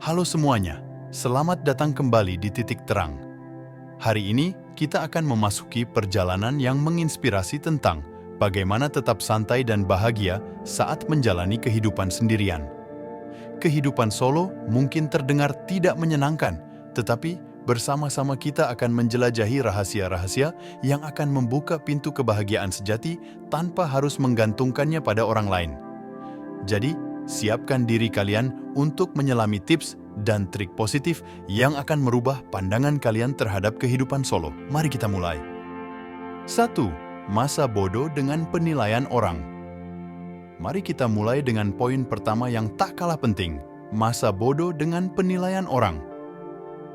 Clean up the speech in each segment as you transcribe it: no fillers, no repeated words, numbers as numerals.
Halo semuanya, selamat datang kembali di Titik Terang. Hari ini kita akan memasuki perjalanan yang menginspirasi tentang bagaimana tetap santai dan bahagia saat menjalani kehidupan sendirian. Kehidupan solo mungkin terdengar tidak menyenangkan, tetapi bersama-sama kita akan menjelajahi rahasia-rahasia yang akan membuka pintu kebahagiaan sejati tanpa harus menggantungkannya pada orang lain. Jadi, siapkan diri kalian untuk menyelami tips dan trik positif yang akan merubah pandangan kalian terhadap kehidupan solo. Mari kita mulai. 1. Masa bodoh dengan penilaian orang. Mari kita mulai dengan poin pertama yang tak kalah penting. Masa bodoh dengan penilaian orang.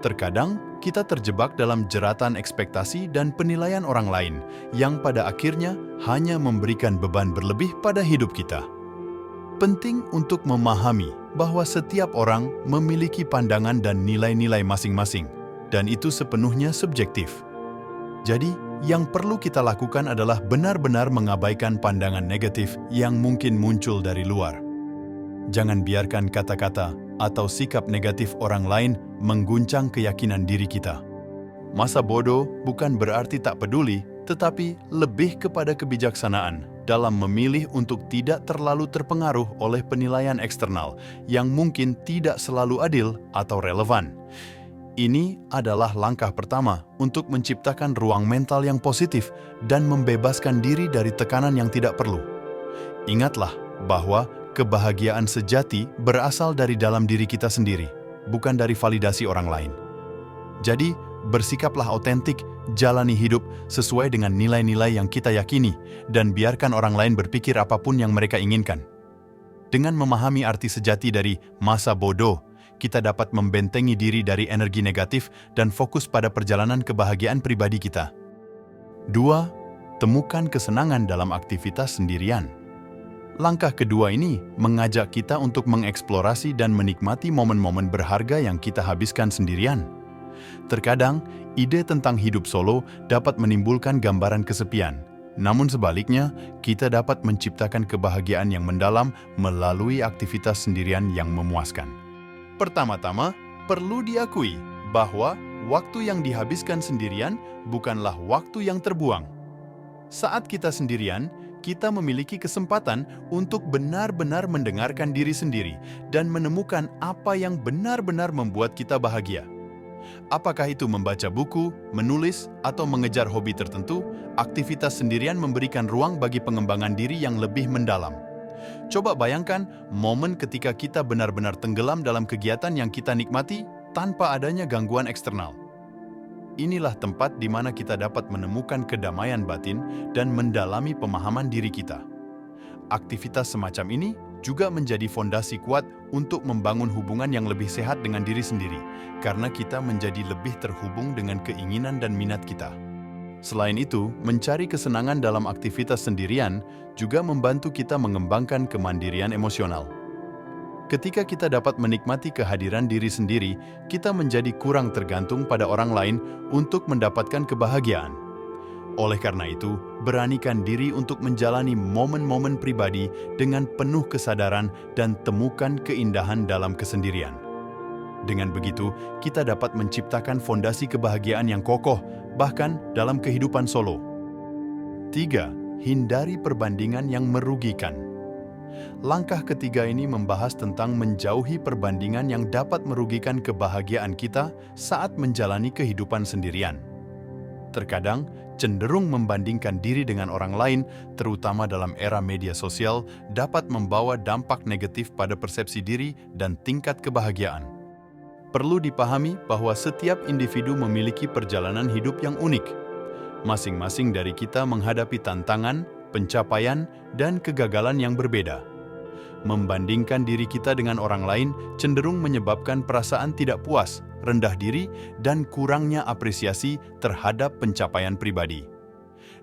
Terkadang, kita terjebak dalam jeratan ekspektasi dan penilaian orang lain yang pada akhirnya hanya memberikan beban berlebih pada hidup kita. Penting untuk memahami bahwa setiap orang memiliki pandangan dan nilai-nilai masing-masing, dan itu sepenuhnya subjektif. Jadi, yang perlu kita lakukan adalah benar-benar mengabaikan pandangan negatif yang mungkin muncul dari luar. Jangan biarkan kata-kata atau sikap negatif orang lain mengguncang keyakinan diri kita. Masa bodoh bukan berarti tak peduli, tetapi lebih kepada kebijaksanaan dalam memilih untuk tidak terlalu terpengaruh oleh penilaian eksternal yang mungkin tidak selalu adil atau relevan. Ini adalah langkah pertama untuk menciptakan ruang mental yang positif dan membebaskan diri dari tekanan yang tidak perlu. Ingatlah bahwa kebahagiaan sejati berasal dari dalam diri kita sendiri, bukan dari validasi orang lain. Jadi, bersikaplah otentik, jalani hidup sesuai dengan nilai-nilai yang kita yakini, dan biarkan orang lain berpikir apapun yang mereka inginkan. Dengan memahami arti sejati dari masa bodoh, kita dapat membentengi diri dari energi negatif dan fokus pada perjalanan kebahagiaan pribadi kita. 2. Temukan kesenangan dalam aktivitas sendirian. Langkah kedua ini mengajak kita untuk mengeksplorasi dan menikmati momen-momen berharga yang kita habiskan sendirian. Terkadang, ide tentang hidup solo dapat menimbulkan gambaran kesepian. Namun sebaliknya, kita dapat menciptakan kebahagiaan yang mendalam melalui aktivitas sendirian yang memuaskan. Pertama-tama, perlu diakui bahwa waktu yang dihabiskan sendirian bukanlah waktu yang terbuang. Saat kita sendirian, kita memiliki kesempatan untuk benar-benar mendengarkan diri sendiri dan menemukan apa yang benar-benar membuat kita bahagia. Apakah itu membaca buku, menulis, atau mengejar hobi tertentu, aktivitas sendirian memberikan ruang bagi pengembangan diri yang lebih mendalam. Coba bayangkan momen ketika kita benar-benar tenggelam dalam kegiatan yang kita nikmati tanpa adanya gangguan eksternal. Inilah tempat di mana kita dapat menemukan kedamaian batin dan mendalami pemahaman diri kita. Aktivitas semacam ini juga menjadi fondasi kuat untuk membangun hubungan yang lebih sehat dengan diri sendiri, karena kita menjadi lebih terhubung dengan keinginan dan minat kita. Selain itu, mencari kesenangan dalam aktivitas sendirian juga membantu kita mengembangkan kemandirian emosional. Ketika kita dapat menikmati kehadiran diri sendiri, kita menjadi kurang tergantung pada orang lain untuk mendapatkan kebahagiaan. Oleh karena itu, beranikan diri untuk menjalani momen-momen pribadi dengan penuh kesadaran dan temukan keindahan dalam kesendirian. Dengan begitu, kita dapat menciptakan fondasi kebahagiaan yang kokoh, bahkan dalam kehidupan solo. 3. Hindari perbandingan yang merugikan. Langkah ketiga ini membahas tentang menjauhi perbandingan yang dapat merugikan kebahagiaan kita saat menjalani kehidupan sendirian. Terkadang, cenderung membandingkan diri dengan orang lain, terutama dalam era media sosial, dapat membawa dampak negatif pada persepsi diri dan tingkat kebahagiaan. Perlu dipahami bahwa setiap individu memiliki perjalanan hidup yang unik. Masing-masing dari kita menghadapi tantangan, pencapaian, dan kegagalan yang berbeda. Membandingkan diri kita dengan orang lain cenderung menyebabkan perasaan tidak puas, rendah diri, dan kurangnya apresiasi terhadap pencapaian pribadi.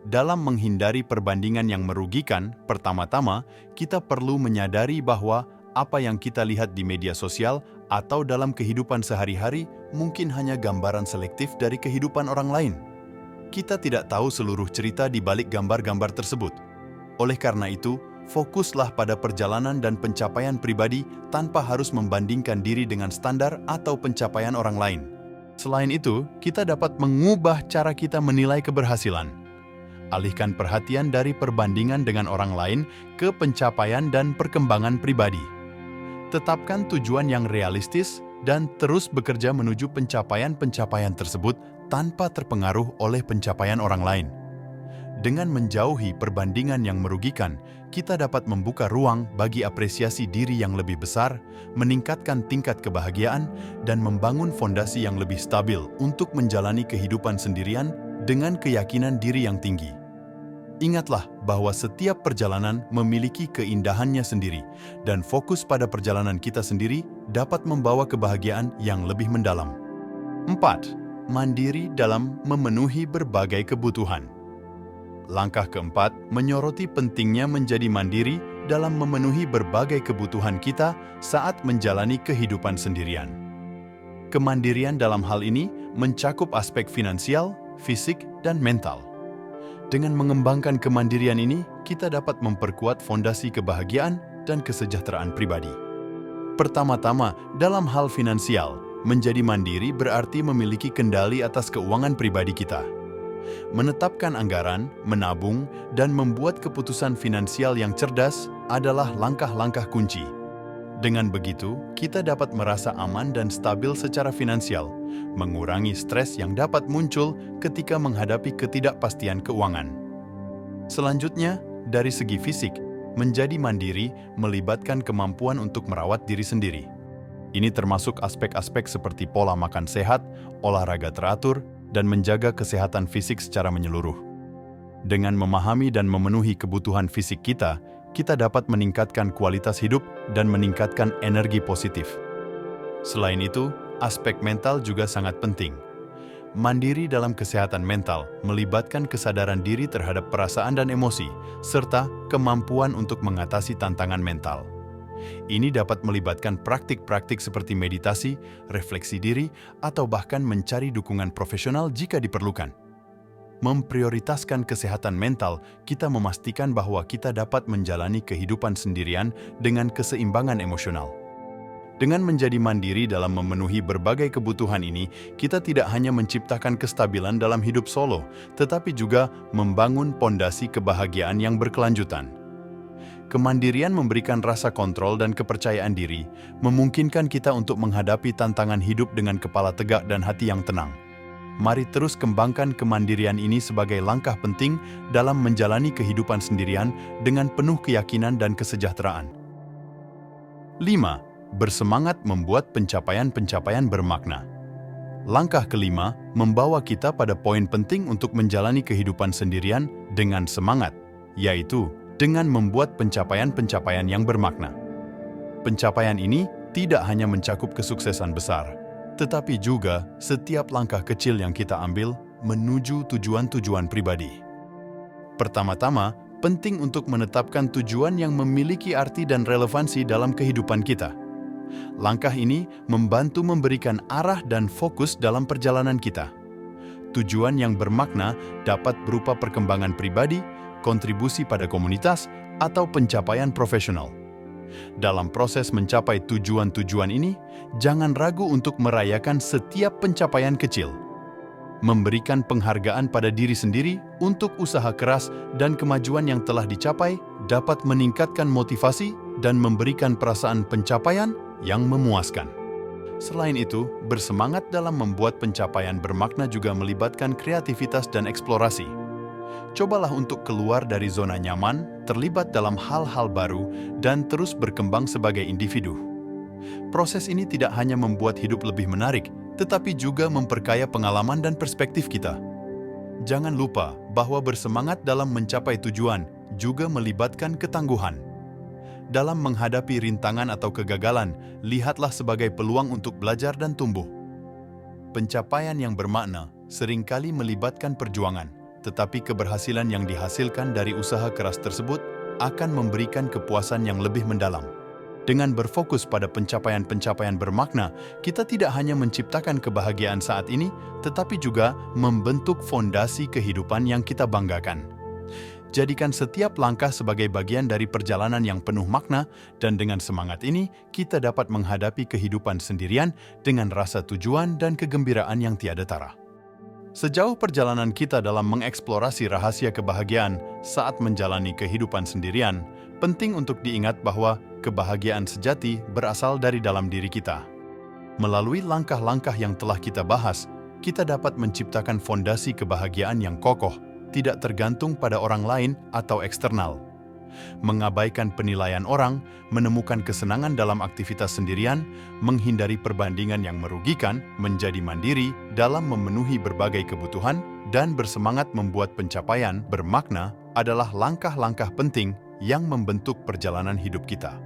Dalam menghindari perbandingan yang merugikan, pertama-tama kita perlu menyadari bahwa apa yang kita lihat di media sosial atau dalam kehidupan sehari-hari mungkin hanya gambaran selektif dari kehidupan orang lain. Kita tidak tahu seluruh cerita di balik gambar-gambar tersebut. Oleh karena itu, fokuslah pada perjalanan dan pencapaian pribadi tanpa harus membandingkan diri dengan standar atau pencapaian orang lain. Selain itu, kita dapat mengubah cara kita menilai keberhasilan. Alihkan perhatian dari perbandingan dengan orang lain ke pencapaian dan perkembangan pribadi. Tetapkan tujuan yang realistis dan terus bekerja menuju pencapaian-pencapaian tersebut tanpa terpengaruh oleh pencapaian orang lain. Dengan menjauhi perbandingan yang merugikan, kita dapat membuka ruang bagi apresiasi diri yang lebih besar, meningkatkan tingkat kebahagiaan, dan membangun fondasi yang lebih stabil untuk menjalani kehidupan sendirian dengan keyakinan diri yang tinggi. Ingatlah bahwa setiap perjalanan memiliki keindahannya sendiri, dan fokus pada perjalanan kita sendiri dapat membawa kebahagiaan yang lebih mendalam. 4. Mandiri dalam memenuhi berbagai kebutuhan. Langkah keempat, menyoroti pentingnya menjadi mandiri dalam memenuhi berbagai kebutuhan kita saat menjalani kehidupan sendirian. Kemandirian dalam hal ini mencakup aspek finansial, fisik, dan mental. Dengan mengembangkan kemandirian ini, kita dapat memperkuat fondasi kebahagiaan dan kesejahteraan pribadi. Pertama-tama, dalam hal finansial, menjadi mandiri berarti memiliki kendali atas keuangan pribadi kita. Menetapkan anggaran, menabung, dan membuat keputusan finansial yang cerdas adalah langkah-langkah kunci. Dengan begitu, kita dapat merasa aman dan stabil secara finansial, mengurangi stres yang dapat muncul ketika menghadapi ketidakpastian keuangan. Selanjutnya, dari segi fisik, menjadi mandiri melibatkan kemampuan untuk merawat diri sendiri. Ini termasuk aspek-aspek seperti pola makan sehat, olahraga teratur, dan menjaga kesehatan fisik secara menyeluruh. Dengan memahami dan memenuhi kebutuhan fisik kita, kita dapat meningkatkan kualitas hidup dan meningkatkan energi positif. Selain itu, aspek mental juga sangat penting. Mandiri dalam kesehatan mental melibatkan kesadaran diri terhadap perasaan dan emosi, serta kemampuan untuk mengatasi tantangan mental. Ini dapat melibatkan praktik-praktik seperti meditasi, refleksi diri, atau bahkan mencari dukungan profesional jika diperlukan. Memprioritaskan kesehatan mental, kita memastikan bahwa kita dapat menjalani kehidupan sendirian dengan keseimbangan emosional. Dengan menjadi mandiri dalam memenuhi berbagai kebutuhan ini, kita tidak hanya menciptakan kestabilan dalam hidup solo, tetapi juga membangun pondasi kebahagiaan yang berkelanjutan. Kemandirian memberikan rasa kontrol dan kepercayaan diri, memungkinkan kita untuk menghadapi tantangan hidup dengan kepala tegak dan hati yang tenang. Mari terus kembangkan kemandirian ini sebagai langkah penting dalam menjalani kehidupan sendirian dengan penuh keyakinan dan kesejahteraan. 5. Bersemangat membuat pencapaian-pencapaian bermakna. Langkah kelima membawa kita pada poin penting untuk menjalani kehidupan sendirian dengan semangat, yaitu dengan membuat pencapaian-pencapaian yang bermakna. Pencapaian ini tidak hanya mencakup kesuksesan besar, tetapi juga setiap langkah kecil yang kita ambil menuju tujuan-tujuan pribadi. Pertama-tama, penting untuk menetapkan tujuan yang memiliki arti dan relevansi dalam kehidupan kita. Langkah ini membantu memberikan arah dan fokus dalam perjalanan kita. Tujuan yang bermakna dapat berupa perkembangan pribadi, kontribusi pada komunitas, atau pencapaian profesional. Dalam proses mencapai tujuan-tujuan ini, jangan ragu untuk merayakan setiap pencapaian kecil. Memberikan penghargaan pada diri sendiri untuk usaha keras dan kemajuan yang telah dicapai dapat meningkatkan motivasi dan memberikan perasaan pencapaian yang memuaskan. Selain itu, bersemangat dalam membuat pencapaian bermakna juga melibatkan kreativitas dan eksplorasi. Cobalah untuk keluar dari zona nyaman, terlibat dalam hal-hal baru, dan terus berkembang sebagai individu. Proses ini tidak hanya membuat hidup lebih menarik, tetapi juga memperkaya pengalaman dan perspektif kita. Jangan lupa bahwa bersemangat dalam mencapai tujuan juga melibatkan ketangguhan. Dalam menghadapi rintangan atau kegagalan, lihatlah sebagai peluang untuk belajar dan tumbuh. Pencapaian yang bermakna seringkali melibatkan perjuangan, tetapi keberhasilan yang dihasilkan dari usaha keras tersebut akan memberikan kepuasan yang lebih mendalam. Dengan berfokus pada pencapaian-pencapaian bermakna, kita tidak hanya menciptakan kebahagiaan saat ini, tetapi juga membentuk fondasi kehidupan yang kita banggakan. Jadikan setiap langkah sebagai bagian dari perjalanan yang penuh makna, dan dengan semangat ini, kita dapat menghadapi kehidupan sendirian dengan rasa tujuan dan kegembiraan yang tiada tara. Sejauh perjalanan kita dalam mengeksplorasi rahasia kebahagiaan saat menjalani kehidupan sendirian, penting untuk diingat bahwa kebahagiaan sejati berasal dari dalam diri kita. Melalui langkah-langkah yang telah kita bahas, kita dapat menciptakan fondasi kebahagiaan yang kokoh, tidak tergantung pada orang lain atau eksternal. Mengabaikan penilaian orang, menemukan kesenangan dalam aktivitas sendirian, menghindari perbandingan yang merugikan, menjadi mandiri dalam memenuhi berbagai kebutuhan, dan bersemangat membuat pencapaian bermakna adalah langkah-langkah penting yang membentuk perjalanan hidup kita.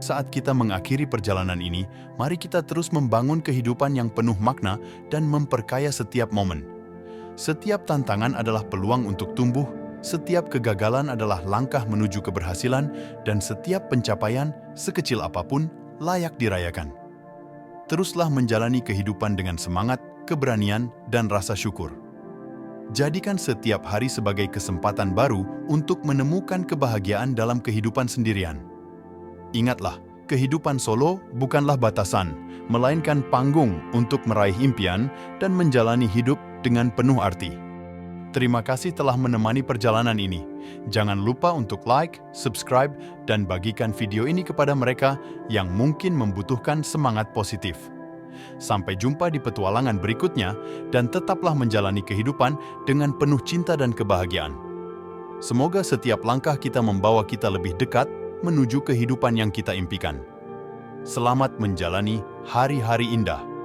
Saat kita mengakhiri perjalanan ini, mari kita terus membangun kehidupan yang penuh makna dan memperkaya setiap momen. Setiap tantangan adalah peluang untuk tumbuh, setiap kegagalan adalah langkah menuju keberhasilan, dan setiap pencapaian, sekecil apapun, layak dirayakan. Teruslah menjalani kehidupan dengan semangat, keberanian, dan rasa syukur. Jadikan setiap hari sebagai kesempatan baru untuk menemukan kebahagiaan dalam kehidupan sendirian. Ingatlah, kehidupan solo bukanlah batasan, melainkan panggung untuk meraih impian dan menjalani hidup dengan penuh arti. Terima kasih telah menemani perjalanan ini. Jangan lupa untuk like, subscribe, dan bagikan video ini kepada mereka yang mungkin membutuhkan semangat positif. Sampai jumpa di petualangan berikutnya, dan tetaplah menjalani kehidupan dengan penuh cinta dan kebahagiaan. Semoga setiap langkah kita membawa kita lebih dekat menuju kehidupan yang kita impikan. Selamat menjalani hari-hari indah.